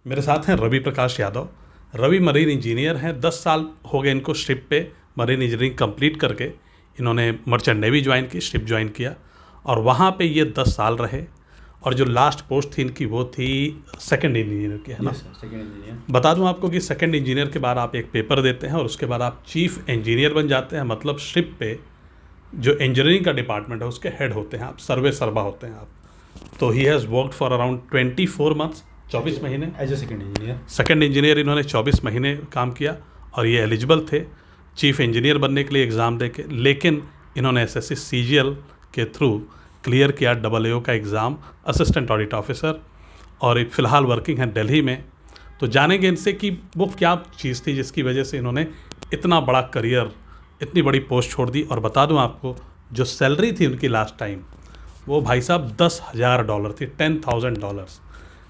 मेरे साथ हैं रवि प्रकाश यादव। रवि मरीन इंजीनियर हैं। 10 साल हो गए इनको शिप पे मरीन इंजीनियरिंग कंप्लीट करके इन्होंने मर्चेंट नेवी ज्वाइन की, शिप ज्वाइन किया और वहाँ पे ये 10 साल रहे। और जो लास्ट पोस्ट थी इनकी वो थी सेकंड इंजीनियर की, है ना? Second engineer. बता दूं आपको कि सेकंड इंजीनियर के बाद आप एक पेपर देते हैं और उसके बाद आप चीफ इंजीनियर बन जाते हैं। मतलब शिप पे जो इंजीनियरिंग का डिपार्टमेंट है उसके हेड होते हैं आप, सर्वा होते हैं आप। तो he has worked for around 24 months, 24 महीने as a second engineer. Second engineer इन्होंने 24 महीने काम किया और ये एलिजिबल थे चीफ इंजीनियर बनने के लिए एग्ज़ाम दे के। लेकिन इन्होंने एसएससी सीजीएल के थ्रू क्लियर किया AAO का एग्ज़ाम, असिस्टेंट ऑडिट ऑफिसर, और फ़िलहाल वर्किंग है दिल्ली में। तो जानेंगे इनसे कि वो क्या चीज़ थी जिसकी वजह से इन्होंने इतना बड़ा करियर, इतनी बड़ी पोस्ट छोड़ दी। और बता दूं आपको, जो सैलरी थी उनकी लास्ट टाइम वो भाई साहब $10,000 थी, $10,000।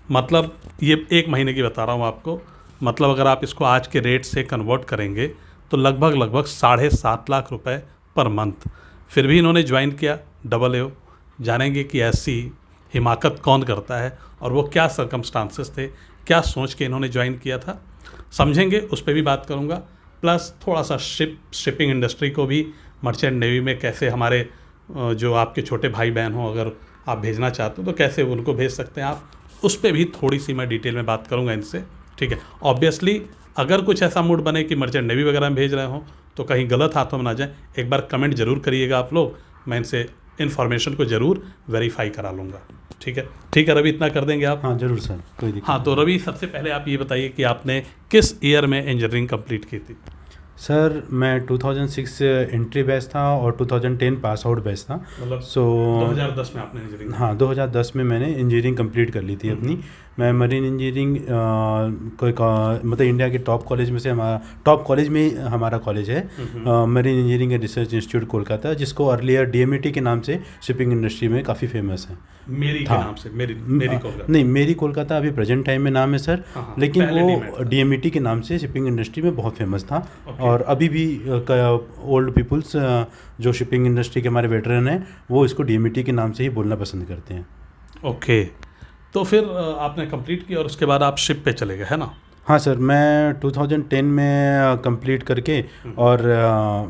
मतलब ये एक महीने की बता रहा हूँ आपको। मतलब अगर आप इसको आज के रेट से कन्वर्ट करेंगे तो लगभग 7.5 लाख रुपए पर मंथ। फिर भी इन्होंने ज्वाइन किया AAO। जानेंगे कि ऐसी हिमाकत कौन करता है और वो क्या सर्कमस्टांसेस थे, क्या सोच के इन्होंने ज्वाइन किया था, समझेंगे। उस पर भी बात करूँगा। प्लस थोड़ा सा शिपिंग इंडस्ट्री को भी, मर्चेंट नेवी में कैसे हमारे जो आपके छोटे भाई बहन हो अगर आप भेजना चाहते हो तो कैसे उनको भेज सकते हैं आप, उस पर भी थोड़ी सी मैं डिटेल में बात करूँगा इनसे, ठीक है? ऑब्वियसली अगर कुछ ऐसा मूड बने कि मर्चेंट नेवी वगैरह में भेज रहे हो तो कहीं गलत हाथों में ना जाए, एक बार कमेंट ज़रूर करिएगा आप लोग। मैं इनसे इन्फॉर्मेशन को ज़रूर वेरीफाई करा लूँगा, ठीक है? ठीक है रवि, इतना कर देंगे आप? हाँ ज़रूर सर, कोई दिक्कत हाँ, तो रवि सबसे पहले आप ये बताइए कि आपने किस ईयर में इंजीनियरिंग कंप्लीट की थी? सर मैं 2006 एंट्री बैच था और 2010 पास आउट बैच था। मतलब सो 2010 में आपने इंजीनियरिंग? हाँ, 2010 में मैंने इंजीनियरिंग कंप्लीट कर ली थी अपनी। मैं मरीन इंजीनियरिंग मतलब इंडिया के टॉप कॉलेज में से टॉप कॉलेज में ही हमारा कॉलेज है, marine engineering and research institute Kolkata, जिसको अर्लियर DMET के नाम से शिपिंग इंडस्ट्री में काफ़ी फेमस है। मेरी के नाम से? मेरी कोलकाता? नहीं, मेरी कोलकाता अभी प्रेजेंट टाइम में नाम है सर। हाँ, लेकिन पहले वो DMET के नाम से शिपिंग इंडस्ट्री में बहुत फेमस था। Okay. और अभी भी ओल्ड पीपल्स जो शिपिंग इंडस्ट्री के हमारे वेटरन हैं वो इसको DMET के नाम से ही बोलना पसंद करते हैं। ओके, तो फिर आपने कंप्लीट किया और उसके बाद आप शिप पे चले गए, है ना? हाँ सर, मैं 2010 में कंप्लीट करके, और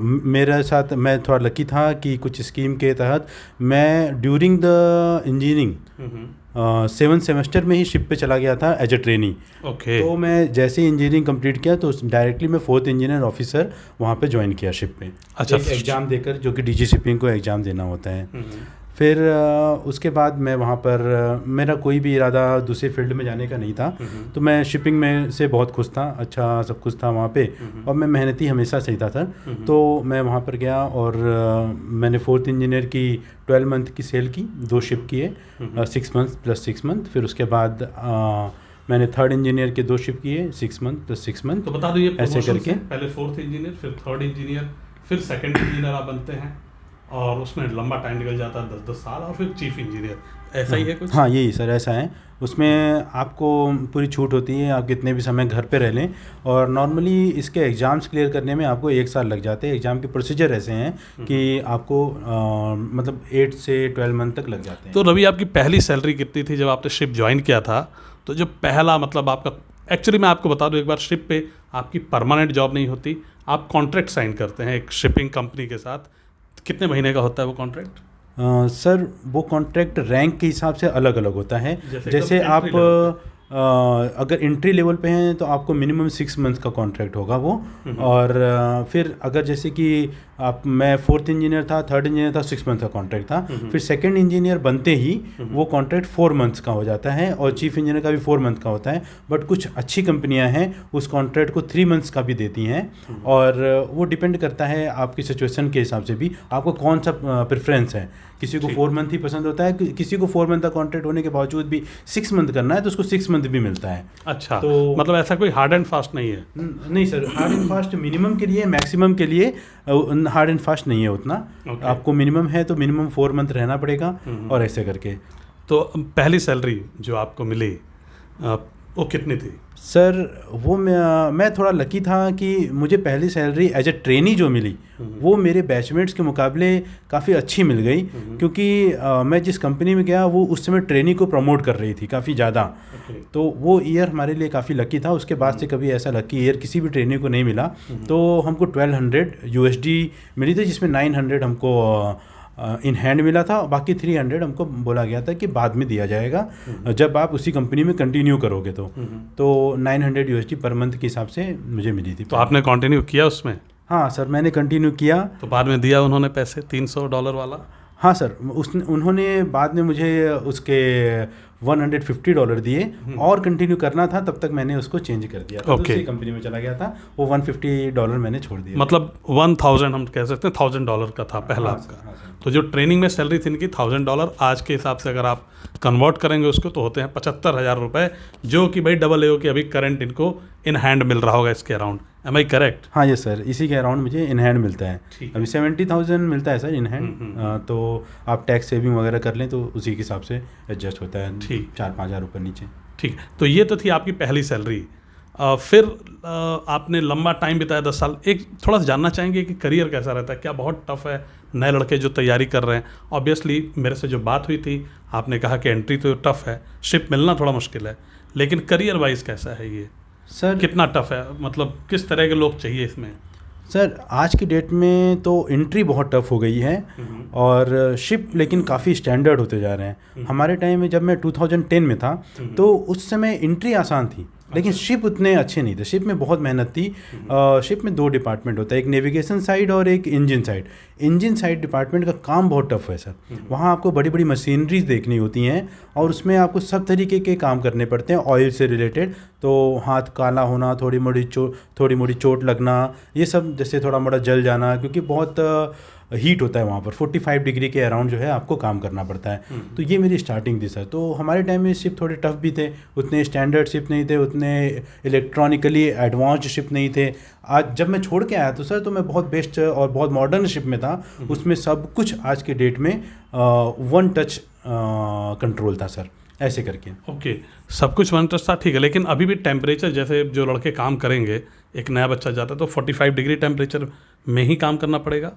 मेरे साथ मैं थोड़ा लकी था कि कुछ स्कीम के तहत मैं during the engineering 7th semester में ही शिप पे चला गया था एज ए ट्रेनी। ओके। तो मैं जैसे ही इंजीनियरिंग कंप्लीट किया तो डायरेक्टली मैं 4th इंजीनियर ऑफिसर वहाँ पे ज्वाइन किया शिप पे। अच्छा, एक एग्ज़ाम देकर, जो कि DG शिपिंग को एग्ज़ाम देना होता है। फिर उसके बाद मैं वहाँ पर मेरा कोई भी इरादा दूसरे फील्ड में जाने का नहीं था, तो मैं शिपिंग में से बहुत खुश था, अच्छा सब कुछ था वहाँ पे, और मैं मेहनती हमेशा से ही था सर। तो मैं वहाँ पर गया और मैंने 4th इंजीनियर की 12 मंथ की सेल की, 2 शिप किए, 6 मंथ प्लस 6 मंथ। फिर उसके बाद मैंने 3rd इंजीनियर के 2 शिप किए, 6 मंथ प्लस 6 मंथ। तो बता दो ये ऐसे करके पहले 4th इंजीनियर, फिर 3rd इंजीनियर, फिर 2nd इंजीनियर आप बनते हैं और उसमें लंबा टाइम निकल जाता है, 10-10 साल, और फिर चीफ इंजीनियर, ऐसा ही है कुछ? हाँ यही सर, ऐसा है। उसमें आपको पूरी छूट होती है, आप कितने भी समय घर पे रह लें, और नॉर्मली इसके एग्ज़ाम्स क्लियर करने में आपको 1 साल लग जाते हैं। एग्ज़ाम के प्रोसीजर ऐसे हैं कि आपको मतलब 8 से 12 मंथ तक लग जाते हैं। तो रवि, आपकी पहली सैलरी कितनी थी जब आपने शिप ज्वाइन किया था? तो जो पहला मतलब आपका, एक्चुअली मैं आपको बता दूं एक बार, शिप पे आपकी परमानेंट जॉब नहीं होती, आप कॉन्ट्रैक्ट साइन करते हैं एक शिपिंग कंपनी के साथ। कितने महीने का होता है वो कॉन्ट्रैक्ट? सर वो कॉन्ट्रैक्ट रैंक के हिसाब से अलग अलग होता है। जैसे आप अगर एंट्री लेवल पे हैं तो आपको मिनिमम 6 मंथ का कॉन्ट्रैक्ट होगा वो। और फिर अगर जैसे कि मैं 4th इंजीनियर था, 3rd इंजीनियर था, 6 मंथ का कॉन्ट्रैक्ट था। फिर 2nd इंजीनियर बनते ही वो कॉन्ट्रैक्ट 4 मंथ्स का हो जाता है, और चीफ इंजीनियर का भी 4 मंथ का होता है। बट कुछ अच्छी कंपनियां हैं उस कॉन्ट्रैक्ट को 3 मंथ्स का भी देती हैं, और वो डिपेंड करता है आपकी सिचुएशन के हिसाब से भी, आपको कौन सा प्रेफरेंस है। किसी को 4 मंथ ही पसंद होता है, किसी को 4 मंथ का कॉन्ट्रैक्ट होने के बावजूद भी 6 मंथ करना है तो उसको 6 मंथ भी मिलता है। अच्छा, तो मतलब ऐसा कोई हार्ड एंड फास्ट नहीं है? नहीं sir, hard and fast minimum के लिए, मैक्सिमम के लिए हार्ड एंड फास्ट नहीं है उतना। आपको मिनिमम है तो मिनिमम 4 मंथ रहना पड़ेगा, और ऐसे करके। तो पहली सैलरी जो आपको मिली वो कितनी थी? सर वो मैं थोड़ा लकी था कि मुझे पहली सैलरी एज ए ट्रेनी जो मिली वो मेरे बैचमेट्स के मुकाबले काफ़ी अच्छी मिल गई, क्योंकि मैं जिस कंपनी में गया वो उस समय ट्रेनी को प्रमोट कर रही थी काफ़ी ज़्यादा। तो वो ईयर हमारे लिए काफ़ी लकी था। उसके बाद से कभी ऐसा लकी ईयर किसी भी ट्रेनी को नहीं मिला। तो हमको 1200 USD मिली थी, जिसमें 900 हमको इन हैंड मिला था, बाकी 300 हमको बोला गया था कि बाद में दिया जाएगा जब आप उसी कंपनी में कंटिन्यू करोगे। तो 900 USD पर मंथ के हिसाब से मुझे मिली थी। तो आपने कंटिन्यू किया उसमें? हाँ सर, मैंने कंटिन्यू किया। तो बाद में दिया उन्होंने पैसे $300 वाला? हाँ सर, उन्होंने बाद में मुझे उसके $150 दिए, और कंटिन्यू करना था तब तक मैंने उसको चेंज कर दिया था। दूसरी कंपनी में चला गया था, वो $150 मैंने छोड़ दिया। मतलब 1000 हम कह सकते हैं, $1000 का था पहला आपका। हाँ, तो जो ट्रेनिंग में सैलरी थी इनकी $1000, आज के हिसाब से अगर आप कन्वर्ट करेंगे उसको तो होते हैं 75,000 रुपये, जो कि भाई AAO की अभी करंट इनको इन हैंड मिल रहा होगा इसके अराउंड। एम आई करेक्ट? हाँ ये सर, इसी के अराउंड मुझे इन हैंड मिलता है। अभी 70,000 मिलता है सर इन हैंड। तो आप टैक्स सेविंग वगैरह कर लें तो उसी के हिसाब से एडजस्ट होता है। ठीक, 4-5 हज़ार ऊपर नीचे। ठीक, तो ये तो थी आपकी पहली सैलरी। फिर आपने लंबा टाइम बिताया 10 साल। एक थोड़ा सा जानना चाहेंगे कि करियर कैसा रहता है, क्या बहुत टफ है? नए लड़के जो तैयारी कर रहे हैं, ऑब्वियसली मेरे से जो बात हुई थी आपने कहा कि एंट्री तो टफ है, शिप मिलना थोड़ा मुश्किल है, लेकिन करियर वाइज कैसा है ये सर? कितना टफ है, मतलब किस तरह के लोग चाहिए इसमें? सर आज की डेट में तो एंट्री बहुत टफ हो गई है, और शिप लेकिन काफ़ी स्टैंडर्ड होते जा रहे हैं। हमारे टाइम में जब मैं 2010 में था तो उस समय एंट्री आसान थी, लेकिन शिप उतने अच्छे नहीं थे। शिप में बहुत मेहनत थी। शिप में 2 डिपार्टमेंट होता है, एक नेविगेशन साइड और एक engine side. Engine side department का काम बहुत टफ है सर। वहाँ आपको बड़ी बड़ी मशीनरीज देखनी होती हैं, और उसमें आपको सब तरीके के काम करने पड़ते हैं ऑयल से रिलेटेड। तो हाथ काला होना, थोड़ी मोड़ी चोट लगना, ये सब, जैसे थोड़ा मोड़ा जल जाना, क्योंकि बहुत हीट होता है वहाँ पर। 45 डिग्री के अराउंड जो है आपको काम करना पड़ता है। तो ये मेरी स्टार्टिंग थी सर। तो हमारे टाइम में शिप थोड़े टफ भी थे, उतने स्टैंडर्ड शिप नहीं थे, उतने इलेक्ट्रॉनिकली एडवांस्ड शिप नहीं थे। आज जब मैं छोड़ के आया तो सर, तो मैं बहुत बेस्ट और बहुत मॉडर्न शिप में था। उसमें सब कुछ आज के डेट में 1 टच कंट्रोल था सर, ऐसे करके। ओके, सब कुछ 1 टच था, ठीक है। लेकिन अभी भी टेम्परेचर, जैसे जो लड़के काम करेंगे, एक नया बच्चा जाता है तो 45 डिग्री टेम्परेचर में ही काम करना पड़ेगा?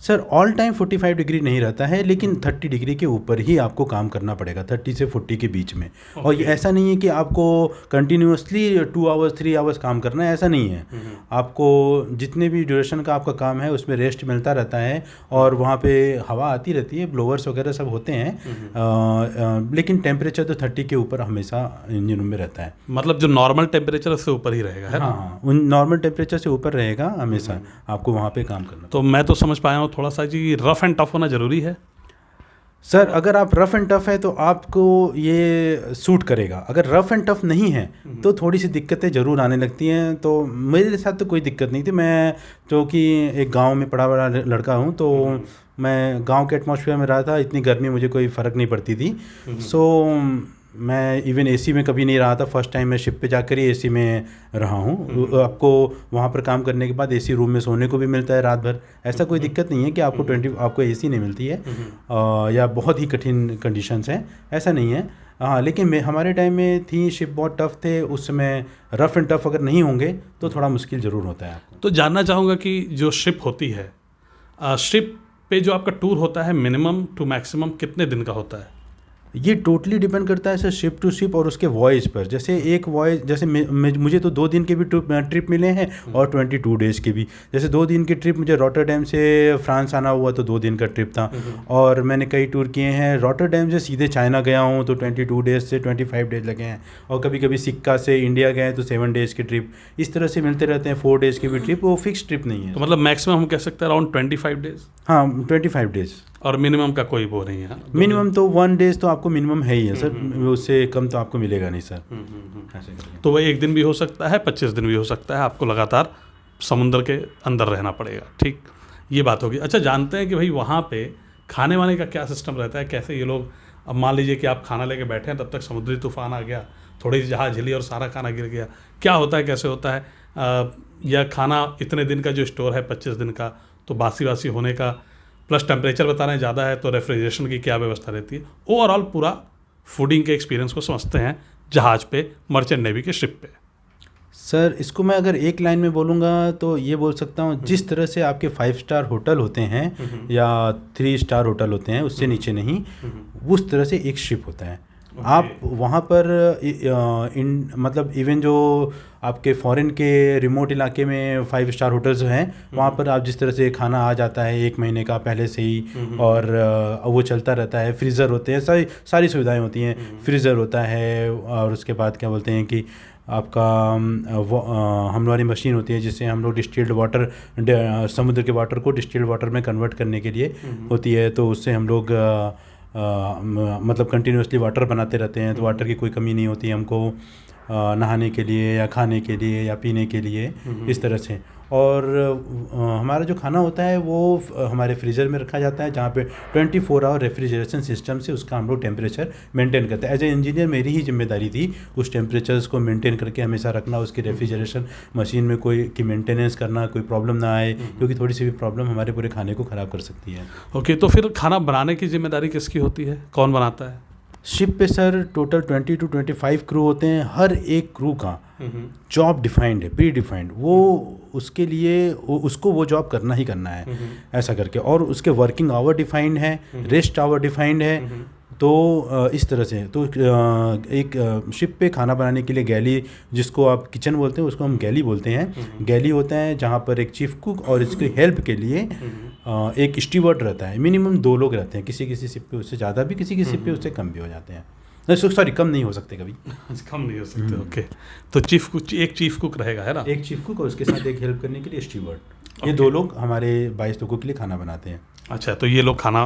सर ऑल टाइम 45 डिग्री नहीं रहता है, लेकिन 30 डिग्री के ऊपर ही आपको काम करना पड़ेगा, 30 से 40 के बीच में। और ये ऐसा नहीं है कि आपको कंटिन्यूसली 2 आवर्स 3 आवर्स काम करना है, ऐसा नहीं है। आपको जितने भी ड्यूरेशन का आपका काम है उसमें रेस्ट मिलता रहता है, और वहाँ पे हवा आती रहती है, ब्लोअर्स वगैरह सब होते हैं। लेकिन टेम्परेचर तो 30 के ऊपर हमेशा इंजन रूम में रहता है। मतलब जो नॉर्मल टेम्परेचर उससे ऊपर ही रहेगा, है ना? हाँ, उन नॉर्मल टेम्परेचर से ऊपर रहेगा हमेशा, आपको वहाँ पे काम करना। तो मैं तो समझ पाया हूँ थोड़ा सा जी, रफ एंड टफ होना ज़रूरी है सर। अगर आप रफ़ एंड टफ़ है तो आपको ये सूट करेगा। अगर रफ़ एंड टफ़ नहीं है तो थोड़ी सी दिक्कतें ज़रूर आने लगती हैं। तो मेरे साथ तो कोई दिक्कत नहीं थी। मैं जो कि एक गांव में पड़ा बड़ा लड़का हूं, तो मैं गांव के एटमॉस्फेयर में रहा था, इतनी गर्मी मुझे कोई फ़र्क नहीं पड़ती थी। सो मैं इवन एसी में कभी नहीं रहा था। फर्स्ट टाइम मैं शिप पे जाकर ही एसी में रहा हूँ। आपको वहाँ पर काम करने के बाद एसी रूम में सोने को भी मिलता है रात भर। ऐसा कोई दिक्कत नहीं है कि आपको एसी नहीं मिलती है या बहुत ही कठिन कंडीशंस हैं, ऐसा नहीं है। हाँ, लेकिन हमारे टाइम में थी शिप बहुत टफ थे उस समय। रफ़ एंड टफ अगर नहीं होंगे तो थोड़ा मुश्किल ज़रूर होता है आपको। तो जानना चाहूँगा कि जो शिप होती है, शिप पे जो आपका टूर होता है मिनिमम टू मैक्सिमम कितने दिन का होता है? ये टोटली डिपेंड करता है सर शिप टू शिप और उसके वॉयज पर। जैसे एक वॉयज, जैसे मुझे तो 2 दिन के भी ट्रिप मिले हैं और 22 डेज़ के भी। जैसे 2 दिन की ट्रिप मुझे रॉटरडैम से फ्रांस आना हुआ तो 2 दिन का ट्रिप था। और मैंने कई टूर किए हैं, रॉटरडैम से सीधे चाइना गया हूँ तो 22 डेज़ से 25 डेज़ लगे हैं। और कभी कभी सिक्का से इंडिया गए तो 7 डेज़ की ट्रिप। इस तरह से मिलते रहते हैं, 4 डेज़ की भी ट्रिप। वो फिक्स ट्रिप नहीं है। तो मतलब मैक्सिमम हम कह सकते हैं अराउंड 25 डेज़? हाँ, 25 डेज़। और मिनिमम का कोई वो नहीं है? मिनिमम तो 1 डेज़ तो आपको मिनिमम है ही है सर, उससे कम तो आपको मिलेगा नहीं सर। तो वह 1 दिन भी हो सकता है, 25 दिन भी हो सकता है, आपको लगातार समुद्र के अंदर रहना पड़ेगा। ठीक, ये बात होगी। अच्छा, जानते हैं कि भाई वहाँ पे खाने वाने का क्या सिस्टम रहता है, कैसे ये लोग, अब मान लीजिए कि आप खाना लेके बैठे हैं, तब तक समुद्री तूफान आ गया, थोड़ी सी जहाज हिली और सारा खाना गिर गया, क्या होता है, कैसे होता है? या खाना इतने दिन का जो स्टोर है 25 दिन का, तो बासी बासी होने का, प्लस टेम्परेचर बता रहे हैं ज़्यादा है तो रेफ्रिजरेशन की क्या व्यवस्था रहती है? ओवरऑल पूरा फूडिंग के एक्सपीरियंस को समझते हैं जहाज़ पे, मर्चेंट नेवी के शिप पे? सर इसको मैं अगर एक लाइन में बोलूँगा तो ये बोल सकता हूँ, जिस तरह से आपके 5 स्टार होटल होते हैं या 3 स्टार होटल होते हैं, उससे नीचे नहीं, उस तरह से एक शिप होता है। आप वहाँ पर मतलब इवन जो आपके फॉरेन के रिमोट इलाके में 5 स्टार होटल्स हैं, वहाँ पर आप जिस तरह से खाना आ जाता है 1 महीने का पहले से ही, और वो चलता रहता है, फ्रीज़र होते हैं, सारी सुविधाएं होती हैं, फ्रीज़र होता है, और उसके बाद क्या बोलते हैं कि आपका हम वाली मशीन होती है जिससे हम लोग डिस्टिल्ड वाटर, समुद्र के वाटर को डिस्टिल्ड वाटर में कन्वर्ट करने के लिए होती है, तो उससे हम लोग मतलब कंटिन्यूसली वाटर बनाते रहते हैं, तो वाटर की कोई कमी नहीं होती हमको नहाने के लिए या खाने के लिए या पीने के लिए, इस तरह से। और हमारा जो खाना होता है वो हमारे फ्रीज़र में रखा जाता है, जहाँ पे 24 आवर रेफ्रिजरेशन सिस्टम से उसका हम लोग टेम्परेचर मेंटेन करते हैं। एज ए इंजीनियर मेरी ही जिम्मेदारी थी उस टेम्परेचर्स को मेंटेन करके हमेशा रखना, उसकी रेफ्रिजरेशन मशीन में कोई की मेंटेनेंस करना, कोई प्रॉब्लम ना आए, क्योंकि थोड़ी सी भी प्रॉब्लम हमारे पूरे खाने को ख़राब कर सकती है। ओके, तो फिर खाना बनाने की जिम्मेदारी किसकी होती है, कौन बनाता है? शिप पे सर टोटल 20 to 25 क्रू होते हैं। हर एक क्रू का जॉब डिफाइंड है, प्री डिफाइंड, वो उसके लिए उसको वो जॉब करना ही करना है, ऐसा करके। और उसके वर्किंग आवर डिफाइंड है, रेस्ट आवर डिफाइंड है। तो इस तरह से तो एक शिप पे खाना बनाने के लिए गैली, जिसको आप किचन बोलते हैं, उसको हम गैली बोलते हैं, गैली होता है, जहाँ पर एक चीफ कुक और इसकी हेल्प के लिए एक स्टीवर्ड रहता है। मिनिमम 2 लोग रहते हैं, किसी किसी शिप पे उससे ज़्यादा भी, किसी किसी शिप पे उससे कम भी हो जाते हैं। सॉरी, कम नहीं हो सकते कभी। कम नहीं हो सकते। ओके, तो एक चीफ कुक रहेगा, है ना? एक चीफ कुक और उसके साथ एक हेल्प करने के लिए स्टीवर्ड। ये 2 लोग हमारे 22 लोगों के लिए खाना बनाते हैं। अच्छा, तो ये लोग खाना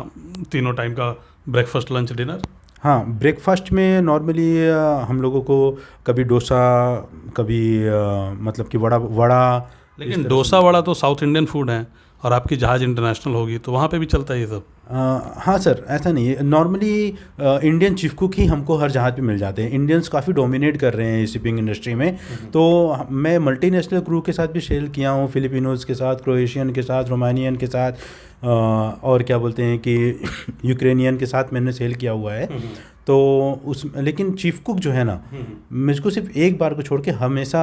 तीनों टाइम का, ब्रेकफास्ट, लंच, डिनर? हाँ, ब्रेकफास्ट में नॉर्मली हम लोगों को कभी डोसा, कभी मतलब कि वड़ा। लेकिन डोसा वड़ा तो साउथ इंडियन फूड है, और आपकी जहाज़ इंटरनेशनल होगी तो वहाँ पे भी चलता है ये सब? हाँ सर, ऐसा नहीं है। नॉर्मली इंडियन चीफ कुक ही हमको हर जहाज़ पे मिल जाते हैं। इंडियंस काफ़ी डोमिनेट कर रहे हैं शिपिंग इंडस्ट्री में। तो मैं मल्टीनेशनल क्रू के साथ भी सेल किया हूँ, फिलिपिनोज़ के साथ, क्रोएशियन के साथ, रोमानियन के साथ, और क्या बोलते हैं कि यूक्रेनियन के साथ मैंने सेल किया हुआ है। तो लेकिन चीफ कुक जो है ना, मुझको सिर्फ एक बार को छोड़ के हमेशा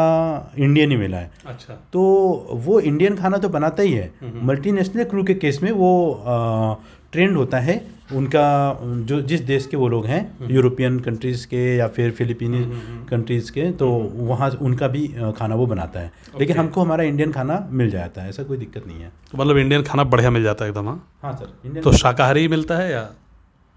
इंडियन ही मिला है। अच्छा, तो वो इंडियन खाना तो बनाता ही है। मल्टीनेशनल क्रू के केस में वो ट्रेंड होता है उनका, जो जिस देश के वो लोग हैं, यूरोपियन कंट्रीज़ के या फिर फिलिपीनी कंट्रीज़ के, तो वहाँ उनका भी खाना वो बनाता है। लेकिन हमको हमारा इंडियन खाना मिल जाता है, ऐसा कोई दिक्कत नहीं है। तो मतलब इंडियन खाना बढ़िया मिल जाता है एकदम? हाँ सर, इंडियन। तो शाकाहारी मिलता है या?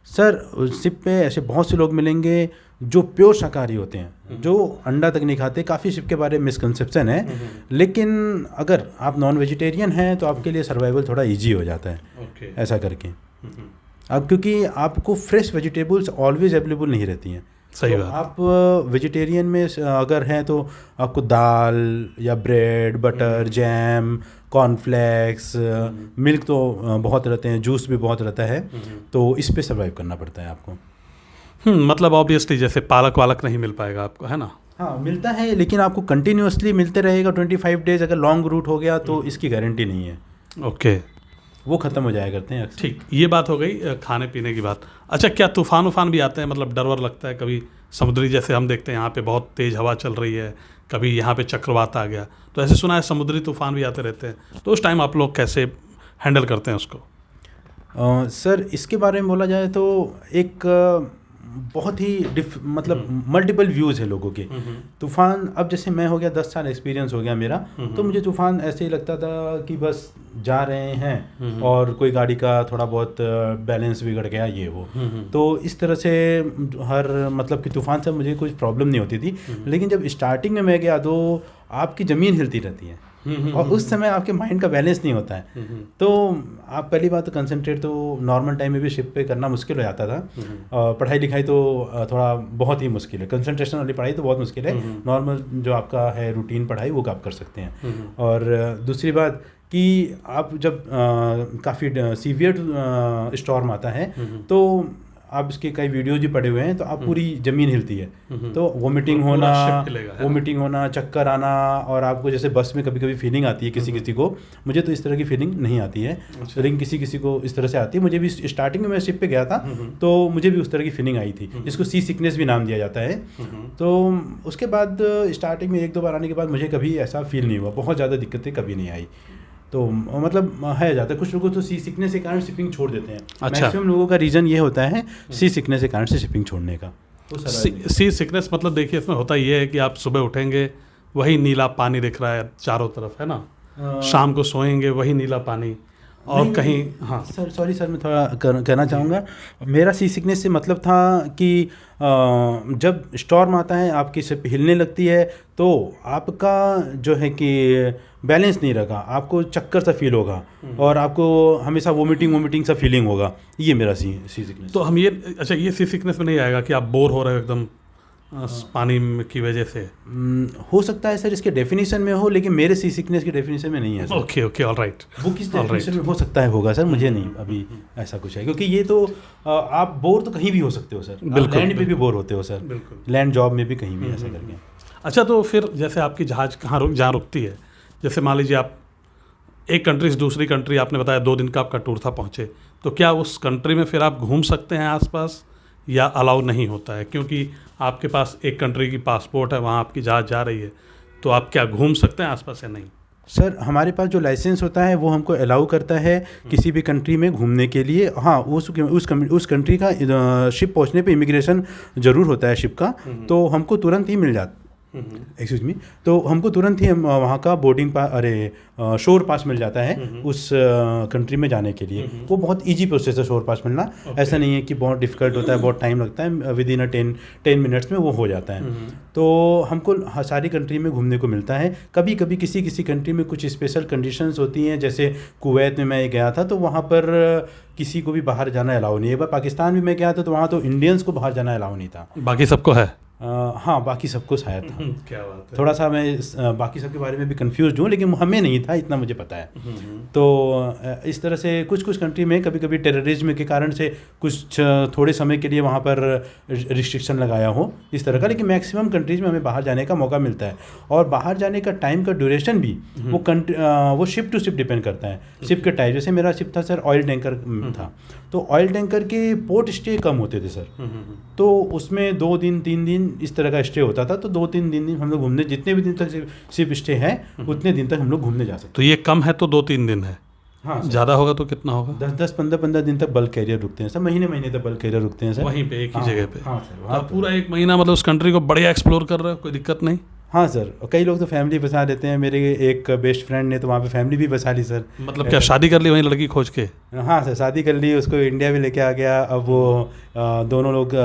सर शिप पे ऐसे बहुत से लोग मिलेंगे जो प्योर शाकाहारी होते हैं, जो अंडा तक नहीं खाते। काफ़ी शिप के बारे में मिसकंसेप्शन है, लेकिन अगर आप नॉन वेजिटेरियन हैं तो आपके लिए सर्वाइवल थोड़ा इजी हो जाता है, ऐसा करके। अब क्योंकि आपको फ्रेश वेजिटेबल्स ऑलवेज अवेलेबल नहीं रहती हैं। सही तो बात। आप वेजिटेरियन में अगर हैं तो आपको दाल या bread, butter, jam, cornflakes, milk तो बहुत रहते हैं, जूस भी बहुत रहता है, तो इस पे सर्वाइव करना पड़ता है आपको। मतलब ऑब्वियसली जैसे पालक वालक नहीं मिल पाएगा आपको, है ना? हाँ, मिलता है, लेकिन आपको कंटिन्यूसली मिलते रहेगा 25 डेज। अगर लॉन्ग रूट हो गया तो इसकी गारंटी नहीं है। ओके, वो ख़त्म हो जाया करते हैं। ठीक, ये बात हो गई खाने पीने की बात। अच्छा, क्या तूफान उफान भी आते हैं? मतलब डर वर लगता है कभी? समुद्री, जैसे हम देखते हैं यहाँ पे बहुत तेज़ हवा चल रही है, कभी यहाँ पे चक्रवात आ गया, तो ऐसे सुना है समुद्री तूफान भी आते रहते हैं, तो उस टाइम आप लोग कैसे हैंडल करते हैं उसको? सर इसके बारे में बोला जाए तो एक बहुत ही मतलब मल्टीपल व्यूज़ है लोगों के। तूफ़ान, अब जैसे मैं हो गया 10 साल एक्सपीरियंस हो गया मेरा, तो मुझे तूफ़ान ऐसे ही लगता था कि बस जा रहे हैं और कोई गाड़ी का थोड़ा बहुत बैलेंस बिगड़ गया, ये वो। तो इस तरह से हर मतलब कि तूफ़ान से मुझे कोई प्रॉब्लम नहीं होती थी। लेकिन जब स्टार्टिंग में मैं गया तो आपकी ज़मीन हिलती रहती है, और उस समय आपके माइंड का बैलेंस नहीं होता है। तो आप पहली बात तो कंसंट्रेट तो नॉर्मल टाइम में भी शिप पे करना मुश्किल हो जाता था। पढ़ाई लिखाई तो थोड़ा बहुत ही मुश्किल है, कंसंट्रेशन वाली पढ़ाई तो बहुत मुश्किल है। नॉर्मल जो आपका है रूटीन पढ़ाई, वो आप कर सकते हैं। और दूसरी बात कि आप जब काफ़ी सीवियर स्टॉर्म आता है तो आप इसके कई वीडियोज भी पड़े हुए हैं, तो आप पूरी ज़मीन हिलती है, तो वोमिटिंग होना, चक्कर आना, और आपको जैसे बस में कभी कभी फीलिंग आती है किसी किसी को, मुझे तो इस तरह की फीलिंग नहीं आती है, लेकिन किसी किसी को इस तरह से आती है। मुझे भी स्टार्टिंग में मैं शिप पे गया था तो मुझे भी उस तरह की फीलिंग आई थी, जिसको सी सिकनेस भी नाम दिया जाता है। तो उसके बाद स्टार्टिंग में 1-2 बार आने के बाद मुझे कभी ऐसा फील नहीं हुआ, बहुत ज़्यादा दिक्कतें कभी नहीं आई। तो मतलब है ज़्यादा, कुछ लोगों तो सी सिकनेस के कारण शिपिंग छोड़ देते हैं। अच्छा। मैक्सिमम लोगों का रीज़न ये होता है सी सिकनेस के कारण से शिपिंग छोड़ने का। सी सिकनेस मतलब देखिए इसमें होता ये है कि आप सुबह उठेंगे वही नीला पानी दिख रहा है चारों तरफ, है ना, शाम को सोएंगे वही नीला पानी, और कहीं हाँ सर सॉरी सर, मैं थोड़ा कहना चाहूँगा, मेरा सी सिकनेस से मतलब था कि जब स्टॉर्म आता है, आपकी शिप हिलने लगती है, तो आपका जो है कि बैलेंस नहीं रहेगा, आपको चक्कर सा फील होगा और आपको हमेशा वोमिटिंग सा फीलिंग होगा। ये मेरा सी सिकनेस। तो हम ये अच्छा, ये सी सिकनेस में नहीं आएगा कि आप बोर हो रहे हो एकदम पानी की वजह से? हो सकता है सर इसके डेफिनेशन में हो, लेकिन मेरे सी सिकनेस की डेफिनेशन में नहीं है सर। Okay alright. वो किस डेफिनेशन में हो सकता है होगा सर, मुझे नहीं अभी ऐसा कुछ है, क्योंकि ये तो आप बोर तो कहीं भी हो सकते हो सर, लैंड पे भी बोर होते हो सर, लैंड जॉब में भी कहीं भी ऐसा करके। अच्छा, तो फिर जैसे आपकी जहाज़ जहाँ रुकती है, जैसे मान लीजिए आप एक कंट्री से दूसरी कंट्री, आपने बताया 2 दिन का आपका टूर था, पहुँचे, तो क्या उस कंट्री में फिर आप घूम सकते हैं आसपास या अलाउ नहीं होता है? क्योंकि आपके पास एक कंट्री की पासपोर्ट है, वहाँ आपकी जहाज़ जा रही है, तो आप क्या घूम सकते हैं आसपास या नहीं? सर हमारे पास जो लाइसेंस होता है वो हमको अलाउ करता है किसी भी कंट्री में घूमने के लिए। हाँ, उस कंट्री का शिप पहुँचने पे इमिग्रेशन ज़रूर होता है शिप का, तो हमको तुरंत ही मिल जाता, एक्सक्यूज मी, तो हमको तुरंत ही वहाँ का बोर्डिंग शोर पास मिल जाता है उस कंट्री में जाने के लिए। वो बहुत इजी प्रोसेस है शोर पास मिलना, ऐसा नहीं है कि बहुत डिफिकल्ट होता है, बहुत टाइम लगता है, विद इन 10 मिनट्स में वो हो जाता है। तो हमको सारी कंट्री में घूमने को मिलता है। कभी कभी किसी कंट्री में कुछ स्पेशल कंडीशंस होती हैं, जैसे कुवैत में मैं गया था तो वहाँ पर किसी को भी बाहर जाना अलाउ नहीं है। पाकिस्तान भी मैं गया था तो वहाँ तो इंडियंस को बाहर जाना अलाउ नहीं था, बाकी सबको है। हाँ, बाकी सबको शायद था। क्या बात है। थोड़ा सा मैं बाकी सबके बारे में भी कंफ्यूज हूँ, लेकिन हमें नहीं था, इतना मुझे पता है। तो इस तरह से कुछ कंट्री में कभी कभी टेररिज्म के कारण से कुछ थोड़े समय के लिए वहाँ पर रिस्ट्रिक्शन लगाया हो इस तरह का, लेकिन मैक्सिमम कंट्रीज में हमें बाहर जाने का मौका मिलता है। और बाहर जाने का टाइम का ड्यूरेशन भी वो शिप टू शिप डिपेंड करता है, शिप के टाइप। जैसे मेरा शिप था सर ऑयल टैंकर था, तो ऑयल टैंकर के पोर्ट स्टे कम होते थे सर, तो उसमें 2 दिन 3 दिन इस तरह का स्टे होता था। तो 2-3 दिन हम लोग घूमने, जितने भी दिन तक शिप स्टे है उतने दिन तक हम लोग घूमने जा सकते। तो ये कम है तो 2-3 दिन है। हाँ, ज़्यादा होगा तो कितना होगा? 10-10, 15-15 दिन तक बल्क कैरियर रुकते हैं सर, महीने तक बल्क कैरियर रुकते हैं सर, वहीं पे एक ही जगह पे। हाँ सर, तो पूरा 1 महीना मतलब उस कंट्री को बढ़िया एक्सप्लोर कर रहे हो, कोई दिक्कत नहीं? हाँ सर, कई लोग तो फैमिली बसा लेते हैं। मेरे एक बेस्ट फ्रेंड ने तो वहाँ पे फैमिली भी बसा ली सर। मतलब क्या शादी कर ली वहीं लड़की खोज के? हाँ सर, शादी कर ली, उसको इंडिया भी लेके आ गया। अब वो दोनों लोग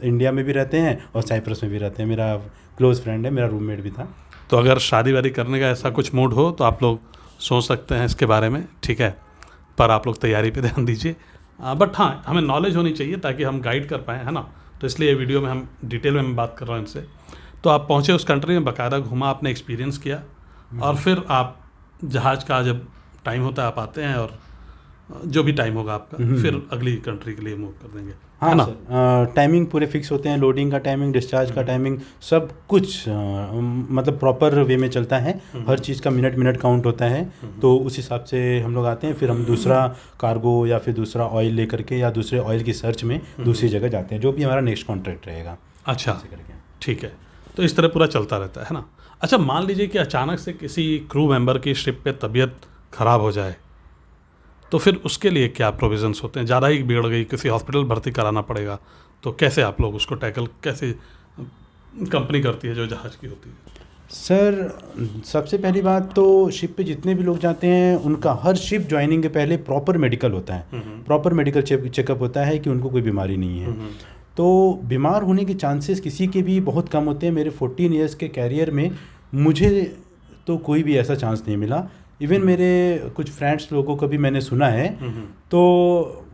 इंडिया में भी रहते हैं और साइप्रस में भी रहते हैं। मेरा क्लोज फ्रेंड है, मेरा रूममेट भी था। तो अगर शादी वादी करने का ऐसा कुछ मूड हो तो आप लोग सोच सकते हैं इसके बारे में, ठीक है, पर आप लोग तैयारी पे ध्यान दीजिए। बट हाँ, हमें नॉलेज होनी चाहिए ताकि हम गाइड कर पाएँ, है ना। तो इसलिए ये वीडियो में हम डिटेल में मैं बात कर रहा हूँ इनसे। तो आप पहुँचे उस कंट्री में, बाकायदा घूमा, आपने एक्सपीरियंस किया, और फिर आप जहाज़ का जब टाइम होता है आप आते हैं, और जो भी टाइम होगा आपका फिर अगली कंट्री के लिए मूव कर देंगे। हाँ सर, टाइमिंग पूरे फिक्स होते हैं, लोडिंग का टाइमिंग, डिस्चार्ज का टाइमिंग, सब कुछ मतलब प्रॉपर वे में चलता है। हर चीज़ का मिनट काउंट होता है। तो उस हिसाब से हम लोग आते हैं, फिर हम दूसरा कार्गो या फिर दूसरा ऑयल लेकर के या दूसरे ऑयल की सर्च में दूसरी जगह जाते हैं, जो भी हमारा नेक्स्ट कॉन्ट्रैक्ट रहेगा। अच्छा, ठीक है। तो इस तरह पूरा चलता रहता है ना। अच्छा, मान लीजिए कि अचानक से किसी क्रू मेंबर की शिप पे तबीयत ख़राब हो जाए, तो फिर उसके लिए क्या प्रोविजंस होते हैं? ज़्यादा ही बिगड़ गई, किसी हॉस्पिटल भर्ती कराना पड़ेगा, तो कैसे आप लोग उसको टैकल, कैसे कंपनी करती है जो जहाज़ की होती है? सर सबसे पहली बात तो शिप पे जितने भी लोग जाते हैं उनका हर शिप ज्वाइनिंग के पहले प्रॉपर मेडिकल होता है, प्रॉपर मेडिकल चेकअप होता है कि उनको कोई बीमारी नहीं है। तो बीमार होने के चांसेस किसी के भी बहुत कम होते हैं। मेरे 14 ईयर्स के कैरियर में मुझे तो कोई भी ऐसा चांस नहीं मिला। इवन मेरे कुछ फ्रेंड्स लोगों को भी मैंने सुना है, तो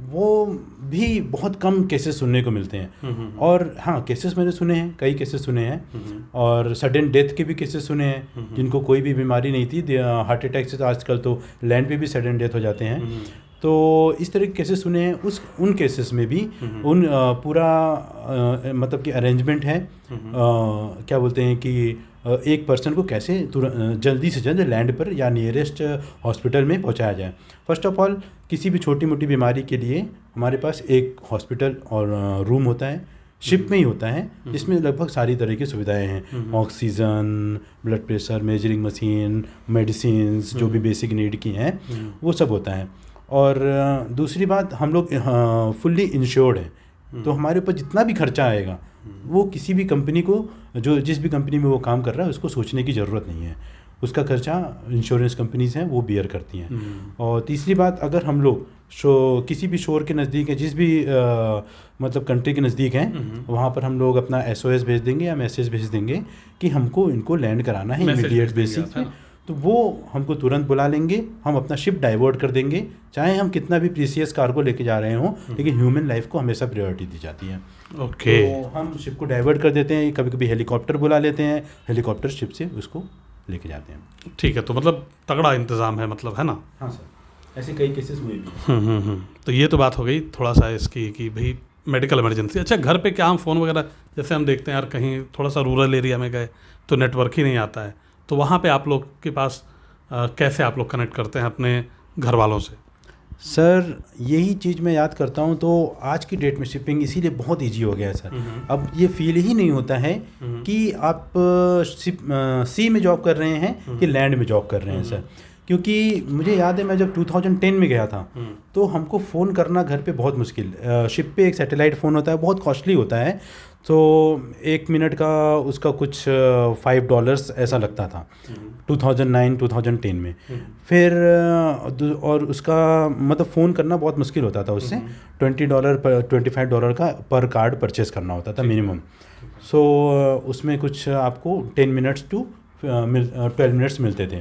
वो भी बहुत कम केसेस सुनने को मिलते हैं। और हाँ, केसेस मैंने सुने हैं, कई केसेस सुने हैं, और सडन डेथ के भी केसेस सुने हैं जिनको कोई भी बीमारी नहीं थी। हार्ट अटैक से तो आजकल तो लैंड पे भी सडन डेथ हो जाते हैं। तो इस तरह के केसेस सुने हैं। उन केसेस में भी पूरा मतलब कि अरेंजमेंट है, क्या बोलते हैं कि एक पर्सन को कैसे जल्दी से जल्द लैंड पर या नियरेस्ट हॉस्पिटल में पहुंचाया जाए। फर्स्ट ऑफ ऑल किसी भी छोटी मोटी बीमारी के लिए हमारे पास एक हॉस्पिटल और रूम होता है, शिप में ही होता है, जिसमें लगभग सारी तरह की सुविधाएं हैं, oxygen, blood pressure, measuring machine, medicines, जो भी बेसिक नीड की हैं वो सब होता है। और दूसरी बात, हम लोग फुल्ली इंश्योर्ड हैं, तो हमारे ऊपर जितना भी खर्चा आएगा वो किसी भी कंपनी को, जो जिस भी कंपनी में वो काम कर रहा है, उसको सोचने की ज़रूरत नहीं है। उसका खर्चा इंश्योरेंस कंपनीज हैं वो बियर करती हैं। और तीसरी बात, अगर हम लोग किसी भी शोर के नज़दीक है, जिस भी मतलब कंट्री के नज़दीक हैं, वहाँ पर हम लोग अपना SOS भेज देंगे या मैसेज भेज देंगे कि हमको इनको लैंड कराना है इमीडिएट बेसिस पे, तो वो हमको तुरंत बुला लेंगे, हम अपना शिप डाइवर्ट कर देंगे, चाहे हम कितना भी प्रीसियस कार्गो लेके जा रहे हों, लेकिन ह्यूमन लाइफ को हमेशा प्रायोरिटी दी जाती है। ओके। तो हम शिप को डाइवर्ट कर देते हैं, कभी कभी हेलीकॉप्टर बुला लेते हैं, हेलीकॉप्टर शिप से उसको लेके जाते हैं। ठीक है, तो मतलब तगड़ा इंतज़ाम है, मतलब, है ना? हाँ सर, ऐसे कई केसेस हुए भी। तो ये तो बात हो गई थोड़ा सा इसकी कि भाई मेडिकल इमरजेंसी। अच्छा, घर पे क्या हम फ़ोन वगैरह, जैसे हम देखते हैं यार कहीं थोड़ा सा रूरल एरिया में गए तो नेटवर्क ही नहीं आता है, तो वहाँ पे आप लोग के पास कैसे आप लोग कनेक्ट करते हैं अपने घर वालों से? सर यही चीज़ मैं याद करता हूँ, तो आज की डेट में शिपिंग इसीलिए बहुत इजी हो गया है सर। अब ये फील ही नहीं होता है कि आप सी में जॉब कर रहे हैं कि लैंड में जॉब कर रहे हैं सर। क्योंकि मुझे याद है, मैं जब 2010 में गया था तो हमको फ़ोन करना घर पे बहुत मुश्किल, शिप पे एक सैटेलाइट फ़ोन होता है, बहुत कॉस्टली होता है, तो 1 मिनट का उसका कुछ $5 ऐसा लगता था 2009-2010 में। फिर और उसका मतलब फ़ोन करना बहुत मुश्किल होता था, उससे $25 का पर कार्ड परचेज़ करना होता था मिनिमम। सो उसमें कुछ आपको 10 मिनट्स टू 12 मिनट्स मिलते थे।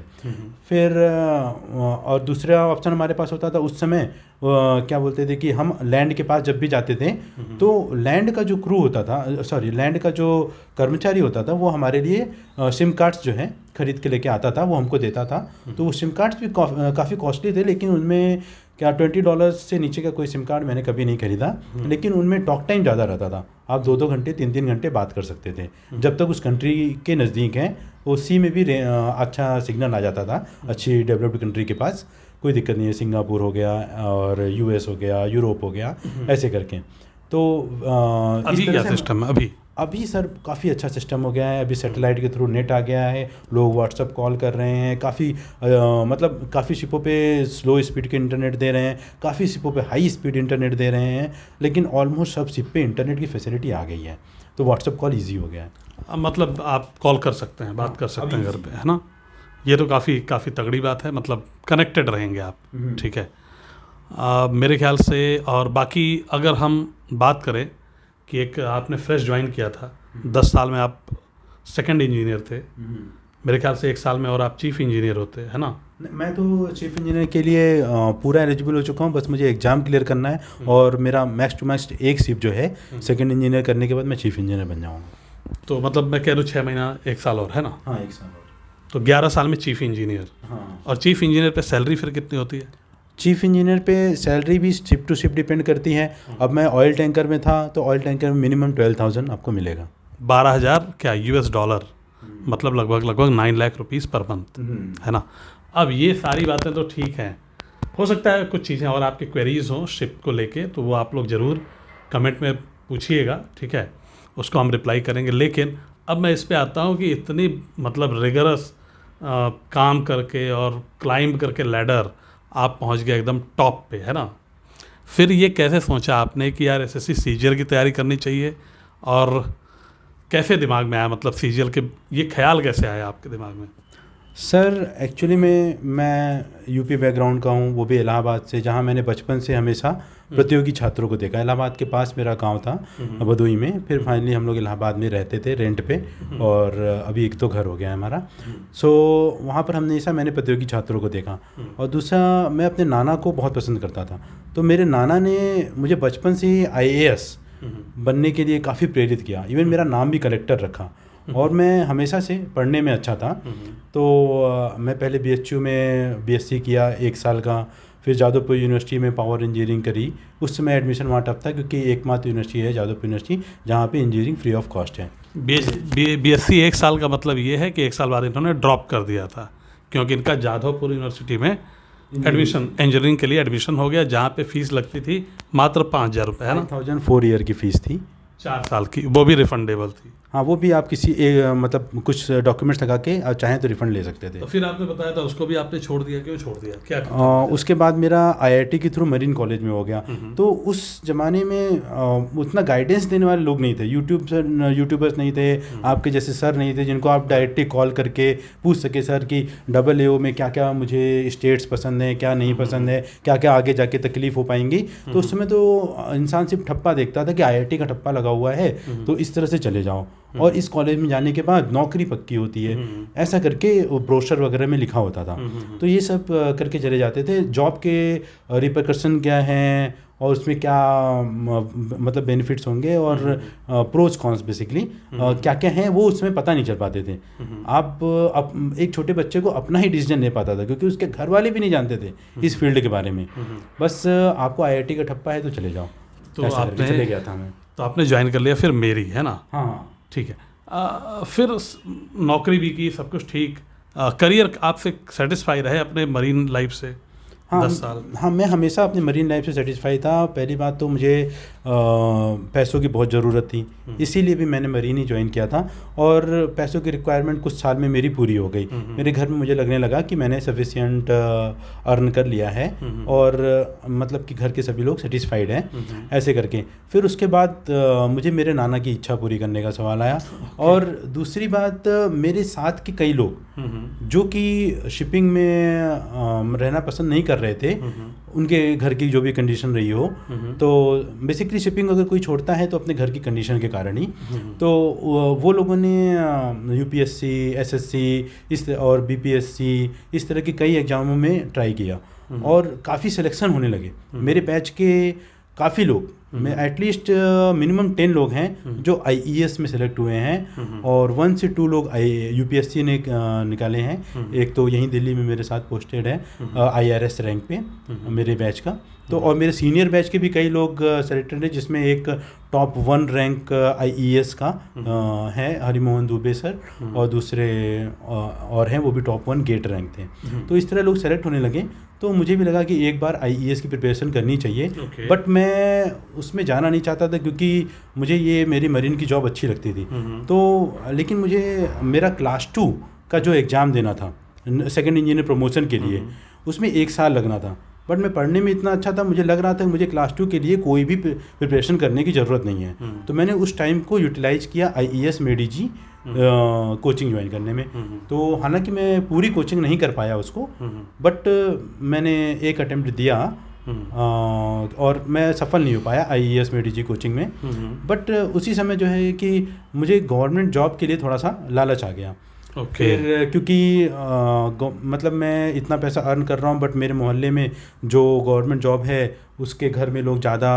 फिर और दूसरा ऑप्शन हमारे पास होता था उस समय, क्या बोलते थे कि हम लैंड के पास जब भी जाते थे तो लैंड का जो क्रू होता था, लैंड का जो कर्मचारी होता था, वो हमारे लिए सिम कार्ड्स जो है ख़रीद के लेके आता था, वो हमको देता था। तो वो सिम कार्ड्स भी काफ़ी कॉस्टली थे, लेकिन उनमें क्या $20 से नीचे का कोई सिम कार्ड मैंने कभी नहीं खरीदा, लेकिन उनमें टॉक टाइम ज़्यादा रहता था। आप 2-2 घंटे 3-3 घंटे बात कर सकते थे, जब तक उस कंट्री के नज़दीक हैं। वो सी में भी अच्छा सिग्नल आ जाता था, अच्छी डेवलप्ड कंट्री के पास कोई दिक्कत नहीं है, सिंगापुर हो गया और US हो गया, यूरोप हो गया, ऐसे करके। तो अभी क्या सिस्टम है? अभी सर काफ़ी अच्छा सिस्टम हो गया है। अभी सैटेलाइट के थ्रू नेट आ गया है, लोग व्हाट्सअप कॉल कर रहे हैं, काफ़ी मतलब काफ़ी शिपों पे स्लो स्पीड के इंटरनेट दे रहे हैं, काफ़ी शिपों पे हाई स्पीड इंटरनेट दे रहे हैं, लेकिन ऑलमोस्ट सब शिप पे इंटरनेट की फैसिलिटी आ गई है, तो व्हाट्सअप कॉल ईजी हो गया है। मतलब आप कॉल कर सकते हैं, बात कर सकते हैं घर पे, है ना? ये तो काफ़ी तगड़ी बात है, मतलब कनेक्टेड रहेंगे आप। ठीक है, मेरे ख्याल से। और बाकी अगर हम बात करें कि एक आपने फ्रेश ज्वाइन किया था, 10 साल में आप सेकंड इंजीनियर थे, मेरे ख्याल से 1 साल में और आप चीफ इंजीनियर होते, है ना? मैं तो चीफ इंजीनियर के लिए पूरा एलिजिबल हो चुका हूँ, बस मुझे एग्ज़ाम क्लियर करना है, और मेरा मैक्स टू मैक्स एक शिप जो है सेकंड इंजीनियर करने के बाद मैं चीफ इंजीनियर बन जाऊँगा। तो मतलब मैं कह लूँ 6 महीना 1 साल और, है ना? हाँ, 1 साल और। तो 11 साल में चीफ इंजीनियर। हाँ। और चीफ इंजीनियर पे सैलरी फिर कितनी होती है? चीफ इंजीनियर पे सैलरी भी शिप टू शिप डिपेंड करती है। अब मैं ऑयल टैंकर में था, तो ऑयल टैंकर में मिनिमम 12,000 आपको मिलेगा। 12,000 क्या $, मतलब लगभग 9 लाख रुपीस पर मंथ, है ना? अब ये सारी बातें तो ठीक हैं, हो सकता है कुछ चीज़ें और आपके क्वेरीज हों शिप को लेके, तो वो आप लोग ज़रूर कमेंट में पूछिएगा, ठीक है? उसको हम रिप्लाई करेंगे। लेकिन अब मैं इस पे आता हूँ कि इतनी मतलब रिगरस काम करके और क्लाइंब करके लैडर आप पहुंच गए एकदम टॉप पे, है ना? फिर ये कैसे सोचा आपने कि यार SSC CGL की तैयारी करनी चाहिए, और कैसे दिमाग में आया, मतलब CGL के ये ख्याल कैसे आया आपके दिमाग में? सर एक्चुअली मैं यूपी बैकग्राउंड का हूँ, वो भी इलाहाबाद से, जहाँ मैंने बचपन से हमेशा प्रतियोगी छात्रों को देखा। इलाहाबाद के पास मेरा गांव था भदोई में, फिर फाइनली हम लोग इलाहाबाद में रहते थे रेंट पे, और अभी 1 तो घर हो गया है हमारा। सो वहाँ पर हमेशा मैंने प्रतियोगी छात्रों को देखा। और दूसरा, मैं अपने नाना को बहुत पसंद करता था, तो मेरे नाना ने मुझे बचपन से ही IAS बनने के लिए काफ़ी प्रेरित किया। इवन मेरा नाम भी कलेक्टर रखा, और मैं हमेशा से पढ़ने में अच्छा था। तो मैं पहले BHU में BSc किया 1 साल का, फिर जादवपुर यूनिवर्सिटी में पावर इंजीनियरिंग करी। उस समय एडमिशन वहाँ टफ था क्योंकि एकमात्र यूनिवर्सिटी है जादवपुर यूनिवर्सिटी जहाँ पे इंजीनियरिंग फ्री ऑफ कॉस्ट है। BSc 1 साल का मतलब ये है कि 1 साल बाद इन्होंने ड्रॉप कर दिया था क्योंकि इनका जादवपुर यूनिवर्सिटी में एडमिशन इंजीनियरिंग के लिए एडमिशन हो गया, जहाँ पे फीस लगती थी मात्र 5,000 रुपये, है ना। 5,000 4 ईयर की फ़ीस थी, 4 साल की, वो भी रिफंडेबल थी। हाँ, वो भी आप किसी मतलब कुछ डॉक्यूमेंट्स लगा के आप चाहें तो रिफंड ले सकते थे। तो फिर आपने बताया था उसको भी आपने छोड़ दिया, क्यों छोड़ दिया, क्या उसके बाद मेरा IIT के थ्रू मरीन कॉलेज में हो गया। तो उस ज़माने में उतना गाइडेंस देने वाले लोग नहीं थे, यूट्यूबर्स नहीं थे, आपके जैसे सर नहीं थे जिनको आप डायरेक्टली कॉल करके पूछ सके सर कि AAO में क्या क्या मुझे स्टेट्स पसंद है, क्या नहीं पसंद है, क्या क्या आगे जाके तकलीफ़ हो पाएंगी। तो उस समय तो इंसान सिर्फ ठप्पा देखता था कि IIT का ठप्पा लगा हुआ है तो इस तरह से चले जाओ और इस कॉलेज में जाने के बाद नौकरी पक्की होती है, ऐसा करके ब्रोशर वगैरह में लिखा होता था। तो ये सब करके चले जाते थे। जॉब के रिपरकशन क्या हैं और उसमें क्या मतलब बेनिफिट्स होंगे और प्रोज कॉन्स बेसिकली क्या क्या हैं वो उसमें पता नहीं चल पाते थे। अब एक छोटे बच्चे को अपना ही डिसीजन ले पाता था क्योंकि उसके घर वाले भी नहीं जानते थे इस फील्ड के बारे में। बस आपको IIT का ठप्पा है तो चले जाओ, तो आपने चले गया था मैं। तो आपने ज्वाइन कर लिया फिर मेरी, है ना। हाँ ठीक है। फिर नौकरी भी की, सब कुछ ठीक, करियर आपसे सेटिस्फाई रहे अपने मरीन लाइफ से? हाँ 10 साल। हाँ, मैं हमेशा अपनी मरीन लाइफ से सेटिस्फाई था। पहली बात तो मुझे पैसों की बहुत ज़रूरत थी, इसीलिए भी मैंने मरीन ही ज्वाइन किया था और पैसों की रिक्वायरमेंट कुछ साल में मेरी पूरी हो गई। मेरे घर में मुझे लगने लगा कि मैंने सफिशिएंट अर्न कर लिया है और मतलब कि घर के सभी लोग सेटिस्फाइड हैं, ऐसे करके। फिर उसके बाद मुझे मेरे नाना की इच्छा पूरी करने का सवाल आया। और दूसरी बात, मेरे साथ के कई लोग जो कि शिपिंग में रहना पसंद नहीं कर रहे थे, उनके घर की जो भी कंडीशन रही हो, तो बेसिकली शिपिंग अगर कोई छोड़ता है तो अपने घर की कंडीशन के कारण ही। तो वो लोगों ने UPSC, SSC और BPSC इस तरह के कई एग्जामों में ट्राई किया और काफ़ी सिलेक्शन होने लगे। मेरे बैच के काफ़ी लोग, मैं एटलीस्ट मिनिमम 10 लोग हैं जो IES में सेलेक्ट हुए हैं और 1 से 2 लोग UPSC ने निकाले हैं। एक तो यहीं दिल्ली में मेरे साथ पोस्टेड है IRS रैंक पे मेरे बैच का। तो और मेरे सीनियर बैच के भी कई लोग सेलेक्टेड हैं, जिसमें एक टॉप 1 रैंक IES का है हरिमोहन दुबे सर, और दूसरे और हैं वो भी टॉप 1 गेट रैंक थे। तो इस तरह लोग सेलेक्ट होने लगे। तो मुझे भी लगा कि एक बार IES की प्रिपरेशन करनी चाहिए। बट मैं उसमें जाना नहीं चाहता था क्योंकि मुझे ये मेरी मरीन की जॉब अच्छी लगती थी। तो लेकिन मुझे मेरा क्लास 2 का जो एग्ज़ाम देना था सेकंड इंजीनियर प्रमोशन के लिए, उसमें 1 साल लगना था। बट मैं पढ़ने में इतना अच्छा था, मुझे लग रहा था कि मुझे क्लास 2 के लिए कोई भी प्रिपरेशन करने की ज़रूरत नहीं है। तो मैंने उस टाइम को यूटिलाइज़ किया IES मेडीजी कोचिंग ज्वाइन करने में। तो हालांकि मैं पूरी कोचिंग नहीं कर पाया उसको, बट मैंने एक अटेम्प्ट दिया और मैं सफल नहीं हो पाया IES मेडीजी कोचिंग में। बट उसी समय जो है कि मुझे गवर्नमेंट जॉब के लिए थोड़ा सा लालच आ गया। फिर क्योंकि मतलब मैं इतना पैसा अर्न कर रहा हूँ बट मेरे मोहल्ले में जो गवर्नमेंट जॉब है उसके घर में लोग ज़्यादा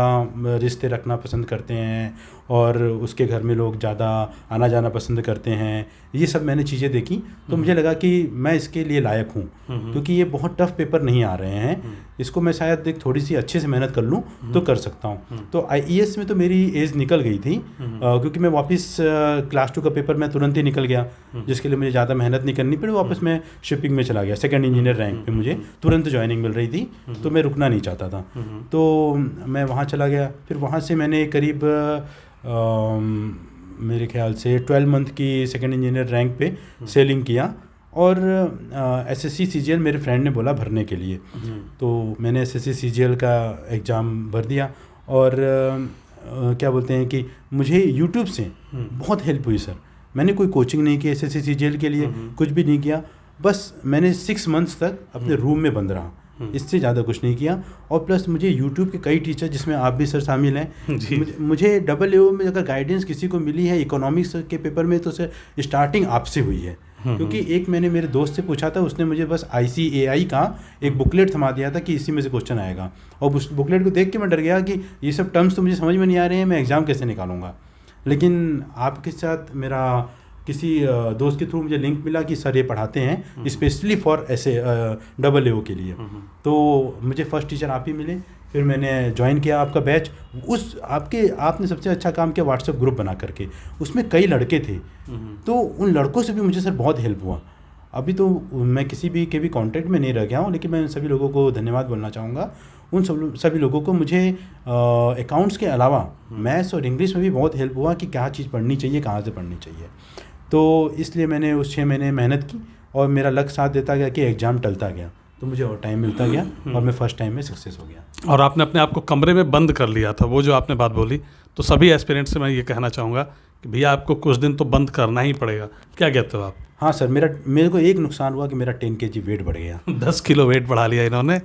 रिश्ते रखना पसंद करते हैं और उसके घर में लोग ज़्यादा आना जाना पसंद करते हैं। ये सब मैंने चीज़ें देखी तो मुझे लगा कि मैं इसके लिए लायक हूँ, क्योंकि ये बहुत टफ पेपर नहीं आ रहे हैं, इसको मैं शायद एक थोड़ी सी अच्छे से मेहनत कर लूँ तो कर सकता हूँ। तो IES में तो मेरी एज निकल गई थी क्योंकि मैं वापस क्लास 2 का पेपर मैं तुरंत ही निकल गया, जिसके लिए मुझे ज़्यादा मेहनत नहीं करनी पड़ी। वापस मैं शिपिंग में चला गया, सेकंड इंजीनियर रैंक पे मुझे तुरंत ज्वाइनिंग मिल रही थी, तो मैं रुकना नहीं चाहता था। तो मैं वहाँ चला गया। फिर वहाँ से मैंने करीब मेरे ख्याल से 12 मंथ की सेकंड इंजीनियर रैंक पे सेलिंग किया और SSC CGL मेरे फ्रेंड ने बोला भरने के लिए, तो मैंने SSC CGL का एग्ज़ाम भर दिया। और क्या बोलते हैं कि मुझे YouTube से बहुत हेल्प हुई सर। मैंने कोई कोचिंग नहीं की SSC CGL के लिए, कुछ भी नहीं किया, बस मैंने 6 मंथ्स तक अपने रूम में बंद रहा, इससे ज़्यादा कुछ नहीं किया। और प्लस मुझे YouTube के कई टीचर, जिसमें आप भी सर शामिल हैं, मुझे AAO में अगर गाइडेंस किसी को मिली है इकोनॉमिक्स के पेपर में तो सर स्टार्टिंग आपसे हुई है। क्योंकि एक मैंने मेरे दोस्त से पूछा था, उसने मुझे बस ICAI का एक बुकलेट थमा दिया था कि इसी में से क्वेश्चन आएगा, और उस बुकलेट को देख के मैं डर गया कि ये सब टर्म्स तो मुझे समझ में नहीं आ रहे हैं, मैं एग्ज़ाम कैसे निकालूंगा। लेकिन आपके साथ मेरा किसी दोस्त के थ्रू मुझे लिंक मिला कि सर ये पढ़ाते हैं स्पेशली फॉर ऐसे AAO के लिए। तो मुझे फर्स्ट टीचर आप ही मिले, फिर मैंने ज्वाइन किया आपका बैच। आपने सबसे अच्छा काम किया व्हाट्सएप ग्रुप बना करके, उसमें कई लड़के थे, तो उन लड़कों से भी मुझे सर बहुत हेल्प हुआ। अभी तो मैं किसी भी के भी कांटेक्ट में नहीं रह गया हूँ, लेकिन मैं सभी लोगों को धन्यवाद बोलना चाहूँगा। उन सभी लोगों को मुझे अकाउंट्स के अलावा मैथ्स और इंग्लिश में भी बहुत हेल्प हुआ कि क्या चीज़ पढ़नी चाहिए, कहाँ से पढ़नी चाहिए। तो इसलिए मैंने उस 6 महीने मेहनत की और मेरा लक्ष्य साथ देता गया कि एग्ज़ाम टलता गया, तो मुझे और टाइम मिलता गया और मैं फर्स्ट टाइम में सक्सेस हो गया। और आपने अपने आप को कमरे में बंद कर लिया था, वो जो आपने बात बोली, तो सभी एस्पिरेंट से मैं ये कहना चाहूँगा कि भैया आपको कुछ दिन तो बंद करना ही पड़ेगा। क्या कहते हो आप? हाँ सर, मेरे को एक नुकसान हुआ कि मेरा 10 kg वेट बढ़ गया। 10 किलो वेट बढ़ा लिया इन्होंने।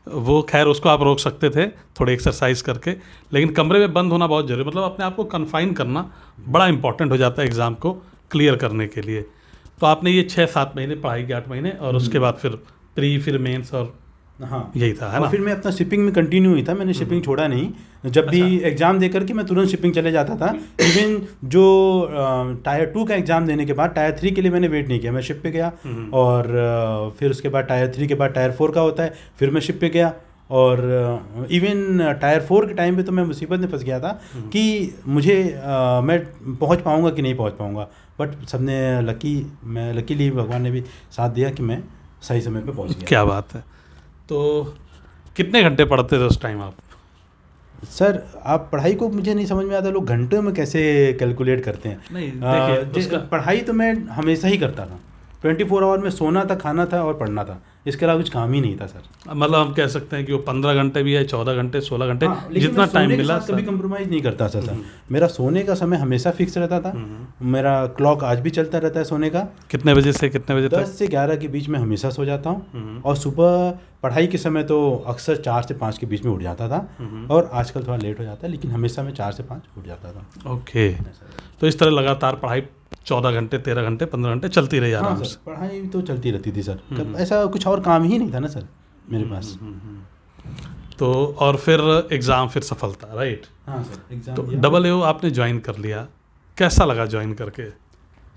वो खैर उसको आप रोक सकते थे थोड़ी एक्सरसाइज करके, लेकिन कमरे में बंद होना बहुत जरूरी, मतलब अपने आप को कन्फाइन करना बड़ा इंपॉर्टेंट हो जाता है एग्ज़ाम को क्लियर करने के लिए। तो आपने ये 6-7 महीने पढ़ाई के 8 महीने और उसके बाद फिर प्री, फिर मेंस और हाँ यही था, है ना? फिर मैं अपना शिपिंग में कंटिन्यू हुई था, मैंने शिपिंग छोड़ा नहीं। जब भी एग्ज़ाम दे करके मैं तुरंत शिपिंग चले जाता था। इवन जो टायर 2 का एग्ज़ाम देने के बाद टायर 3 के लिए मैंने वेट नहीं किया, मैं शिप पे गया। और फिर उसके बाद टायर 3 के बाद टायर 4 का होता है, फिर मैं शिप पे गया। और इवन टायर 4 के टाइम पे तो मैं मुसीबत में फंस गया था कि मुझे मैं पहुंच पाऊंगा कि नहीं पहुंच पाऊंगा, बट सबने लकीली भगवान ने भी साथ दिया कि मैं सही समय पे पहुंच गया। क्या बात है। तो कितने घंटे पढ़ते थे उस टाइम आप? सर आप पढ़ाई को मुझे नहीं समझ में आता, लोग घंटों में कैसे कैलकुलेट करते हैं। नहीं देखिए, पढ़ाई तो मैं हमेशा ही करता था, 24 आवर में सोना था, खाना था और पढ़ना था, इसके अलावा कुछ काम ही नहीं था सर। मतलब हम कह सकते हैं कि वो 15 घंटे भी है, 14 घंटे, 16 घंटे, जितना टाइम मिला कभी कंप्रोमाइज़ नहीं करता था सर। मेरा सोने का समय हमेशा फिक्स रहता था। मेरा क्लॉक आज भी चलता रहता है सोने का। कितने बजे से कितने बजे तक? 10 से 11 के बीच में हमेशा सो जाता हूँ। और सुबह पढ़ाई के समय तो अक्सर 4 से 5 के बीच में उठ जाता था, और आजकल थोड़ा लेट हो जाता है, लेकिन हमेशा मैं 4 से 5 उठ जाता था। ओके, तो इस तरह लगातार पढ़ाई 14 घंटे, 13 घंटे, 15 घंटे चलती रही आराम से? पढ़ाई तो चलती रहती थी सर, ऐसा कुछ और काम ही नहीं था ना सर मेरे पास। तो और फिर एग्ज़ाम, फिर सफलता, राइट? हाँ सर, एग्ज़ाम तो AAO आपने ज्वाइन कर लिया, कैसा लगा ज्वाइन करके?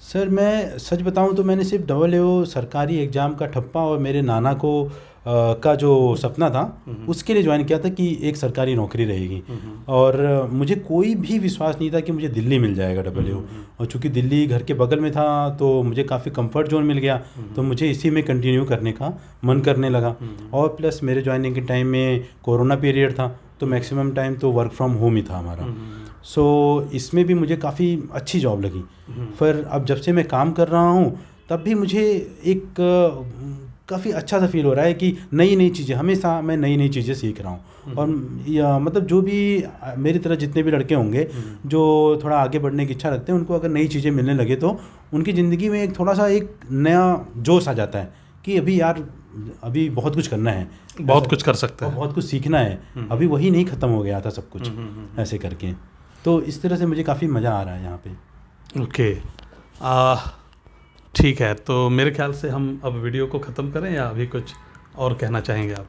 सर मैं सच बताऊं तो मैंने सिर्फ AAO सरकारी एग्ज़ाम का ठप्पा और मेरे नाना को का जो सपना था उसके लिए ज्वाइन किया था कि एक सरकारी नौकरी रहेगी। और मुझे कोई भी विश्वास नहीं था कि मुझे दिल्ली मिल जाएगा AAO। और चूँकि दिल्ली घर के बगल में था तो मुझे काफ़ी कंफर्ट जोन मिल गया, तो मुझे इसी में कंटिन्यू करने का मन करने लगा। और प्लस मेरे ज्वाइनिंग के टाइम में कोरोना पीरियड था, तो मैक्सिमम टाइम तो वर्क फ्रॉम होम ही था हमारा। सो इसमें भी मुझे काफ़ी अच्छी जॉब लगी। फिर अब जब से मैं काम कर रहा हूँ तब भी मुझे एक काफ़ी अच्छा सा फील हो रहा है कि नई चीज़ें, हमेशा मैं नई चीज़ें सीख रहा हूँ। और मतलब जो भी मेरी तरह जितने भी लड़के होंगे जो थोड़ा आगे बढ़ने की इच्छा रखते हैं, उनको अगर नई चीज़ें मिलने लगे तो उनकी ज़िंदगी में एक थोड़ा सा एक नया जोश आ जाता है कि अभी बहुत कुछ करना है, बहुत कुछ कर सकते हैं, बहुत कुछ सीखना है, अभी वही नहीं ख़त्म हो गया था सब कुछ ऐसे करके। तो इस तरह से मुझे काफ़ी मज़ा आ रहा है यहाँ पे। ओके, ठीक है। तो मेरे ख्याल से हम अब वीडियो को ख़त्म करें या अभी कुछ और कहना चाहेंगे आप?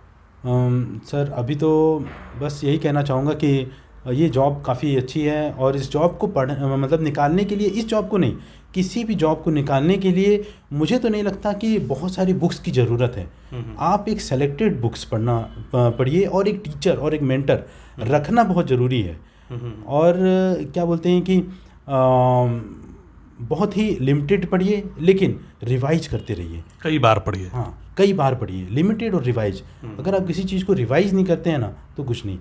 सर अभी तो बस यही कहना चाहूँगा कि ये जॉब काफ़ी अच्छी है, और इस जॉब को मतलब निकालने के लिए, इस जॉब को नहीं, किसी भी जॉब को निकालने के लिए मुझे तो नहीं लगता कि बहुत सारी बुक्स की ज़रूरत है। आप एक सेलेक्टेड बुक्स पढ़िए, और एक टीचर और एक मेंटर रखना बहुत ज़रूरी है। और क्या बोलते हैं कि बहुत ही लिमिटेड पढ़िए, लेकिन रिवाइज करते रहिए, कई बार पढ़िए। हाँ, कई बार पढ़िए, लिमिटेड और रिवाइज। अगर आप किसी चीज़ को रिवाइज नहीं करते हैं ना तो कुछ नहीं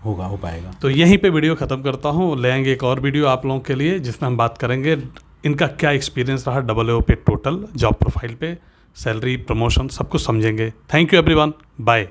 हो पाएगा। तो यहीं पे वीडियो ख़त्म करता हूँ। ले आएंगे एक और वीडियो आप लोगों के लिए जिसमें हम बात करेंगे इनका क्या एक्सपीरियंस रहा AAO पे, टोटल जॉब प्रोफाइल पे, सैलरी, प्रमोशन, सब कुछ समझेंगे। Thank you everyone, bye.